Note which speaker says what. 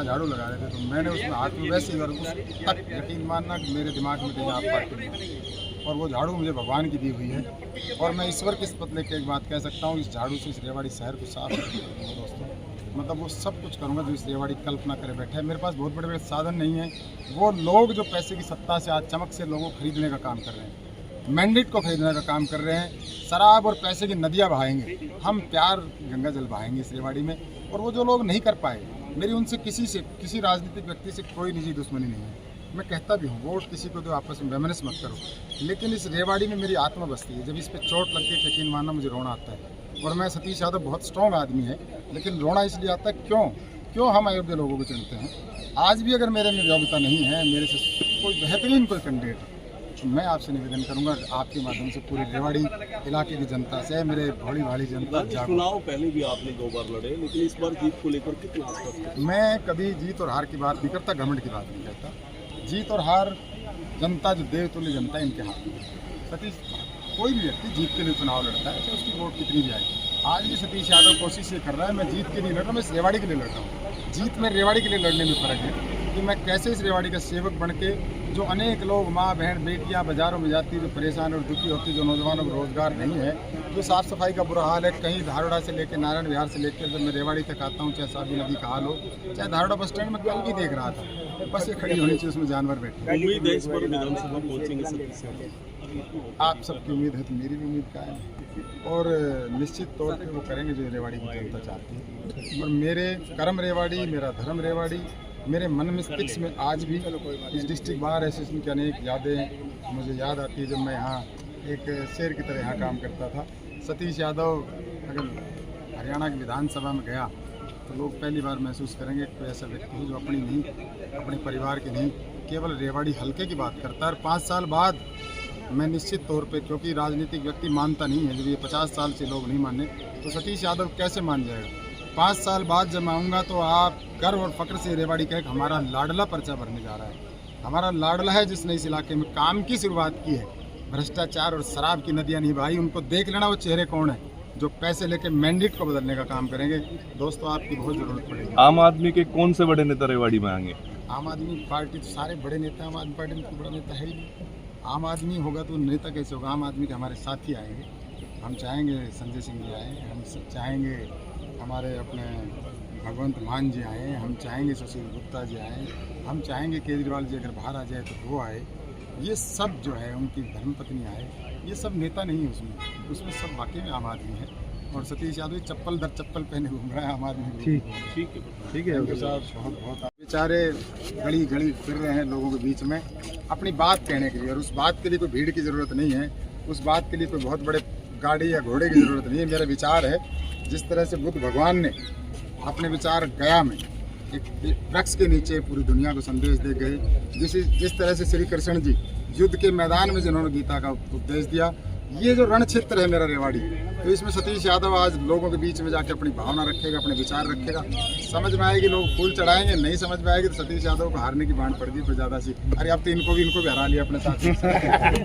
Speaker 1: वहाँ झाड़ू लगा रहे थे, तो मैंने उसमें हाथ में वैसे ही और उस तक यकीन मानना कि मेरे दिमाग में कहीं आप पार्टी नहीं, और वो झाड़ू मुझे भगवान की दी हुई है। और मैं ईश्वर की शपथ लेकर एक बात कह सकता हूँ, इस झाड़ू से इस रेवाड़ी शहर को साफ करूँगा दोस्तों। मतलब वो सब कुछ करूँगा जो इस रेवाड़ी की कल्पना करे बैठे है। मेरे पास बहुत बड़े बड़े साधन नहीं हैं, वो लोग जो पैसे की सत्ता से आज चमक से लोगों को खरीदने का काम कर रहे हैं, मैंडेट को खरीदने का काम कर रहे हैं, शराब और पैसे की नदियाँ बहाएंगे, हम प्यार गंगा जल बहाएंगे इस रेवाड़ी में। और वो जो लोग नहीं कर पाए, मेरी उनसे किसी राजनीतिक व्यक्ति से कोई निजी दुश्मनी नहीं है। मैं कहता भी हूँ वोट किसी को तो आपस में वैमनस मत करो, लेकिन इस रेवाड़ी में मेरी आत्मा बसती है। जब इस पर चोट लगती है यकीन मानना मुझे रोना आता है। और मैं सतीश यादव बहुत स्ट्रॉन्ग आदमी है, लेकिन रोना इसलिए आता है क्यों हम अयोग्य लोगों को चुनते हैं। आज भी अगर मेरे में योग्यता नहीं है, मेरे से कोई बेहतरीन कोई कैंडिडेट है, तो मैं आपसे निवेदन करूंगा आपके माध्यम से पूरे रेवाड़ी इलाके की जनता से, मेरे भोली भाली जनता।
Speaker 2: चुनाव पहले भी आपने 2 बार लड़े, लेकिन इस बार जीत को लेकर कितना आश्वस्त?
Speaker 1: मैं कभी जीत और हार की बात नहीं करता, घमंड की बात नहीं करता। जीत और हार जनता, जो देवतुल्य जनता है, इनके हाथ में। सतीश कोई भी व्यक्ति जीत के लिए चुनाव लड़ता है, तो उसकी वोट कितनी भी आएगी। आज भी सतीश यादव कोशिश ये कर रहा है, मैं जीत के लिए लड़ रहा हूँ, मैं इस रेवाड़ी के लिए लड़ रहा हूँ। जीत में रेवाड़ी के लिए लड़ने में फ़र्क है कि मैं कैसे इस रेवाड़ी का सेवक बन के, जो अनेक लोग माँ बहन बेटियाँ बाज़ारों में जाती है, जो परेशान और दुखी होती है, जो नौजवानों को रोज़गार नहीं है, जो साफ़ सफाई का बुरा हाल है, कहीं धारोड़ा से लेकर नारायण विहार से लेकर जब मैं रेवाड़ी तक आता हूँ, चाहे साबी नदी का हाल हो, चाहे धारोड़ा बस स्टैंड में कल भी देख रहा था, बस ये खड़ी होनी चाहिए, उसमें जानवर बैठे।
Speaker 2: उम्मीद है इस बार विधानसभा पहुंचेंगे सतीश यादव?
Speaker 1: आप सबकी उम्मीद है तो मेरी भी उम्मीद का है, और निश्चित तौर पे वो करेंगे जो रेवाड़ी की जनता चाहती है। और मेरे कर्म रेवाड़ी, मेरा धर्म रेवाड़ी, मेरे मन मस्तिष्क में आज भी इस डिस्ट्रिक्ट बार एसोसिएशन की अनेक यादें मुझे याद आती है। जब मैं यहाँ एक शेर की तरह यहाँ काम करता था, सतीश यादव अगर हरियाणा की विधानसभा में गया तो लोग पहली बार महसूस करेंगे कोई ऐसा व्यक्ति है जो अपनी नहीं, अपने परिवार की नहीं, केवल रेवाड़ी हल्के की बात करता है। और 5 साल बाद मैं निश्चित तौर पे, क्योंकि राजनीतिक व्यक्ति मानता नहीं है, जब ये 50 साल से लोग नहीं माने तो सतीश यादव कैसे मान जाएगा। 5 साल बाद जब मैं आऊँगा तो आप गर्व और फक्र से रेवाड़ी कहे हमारा लाडला पर्चा भरने जा रहा है। हमारा लाडला है जिसने इस इलाके में काम की शुरुआत की है, भ्रष्टाचार और शराब की नदियाँ नहीं बहाई। उनको देख लेना वो चेहरे कौन है जो पैसे लेके मैंडेट को बदलने का काम करेंगे। दोस्तों आपकी बहुत ज़रूरत पड़ेगी।
Speaker 3: आम आदमी के कौन से बड़े नेता रेवाड़ी में आएंगे?
Speaker 1: आम आदमी पार्टी तो सारे बड़े नेता, आम आदमी पार्टी में कोई बड़ा नेता है ही नहीं। आम आदमी होगा तो नेता कैसे होगा? आम आदमी के हमारे साथी आएंगे। हम चाहेंगे संजय सिंह जी आए, हम चाहेंगे हमारे अपने भगवंत मान जी आए, हम चाहेंगे सुशील गुप्ता जी आए, हम चाहेंगे केजरीवाल जी अगर बाहर आ जाए तो वो आए। ये सब जो है, उनकी धर्मपत्नी आए, ये सब नेता नहीं है उसमें सब वाकई में आम आदमी है। और सतीश यादव चप्पल दर चप्पल पहने घूम रहा है आम आदमी। ठीक है साहब, बहुत बेचारे गली गली फिर रहे हैं लोगों के बीच में अपनी बात कहने के लिए, और उस बात के लिए कोई भीड़ की ज़रूरत नहीं है, उस बात के लिए कोई बहुत बड़े गाड़ी या घोड़े की ज़रूरत नहीं है। मेरा विचार है, जिस तरह से बुद्ध भगवान ने अपने विचार गया में एक वृक्ष के नीचे पूरी दुनिया को संदेश दे गए, जिस तरह से श्री कृष्ण जी युद्ध के मैदान में जिन्होंने गीता का उपदेश दिया, ये जो रण क्षेत्र है मेरा रेवाड़ी, तो इसमें सतीश यादव आज लोगों के बीच में जाके अपनी भावना रखेगा, अपने विचार रखेगा। समझ में आएगी लोग फूल चढ़ाएंगे, नहीं समझ में आएगी तो सतीश यादव को हारने की बांध पड़ गई कोई ज़्यादा सी। अरे अब तो इनको भी हरा लिया अपने साथ।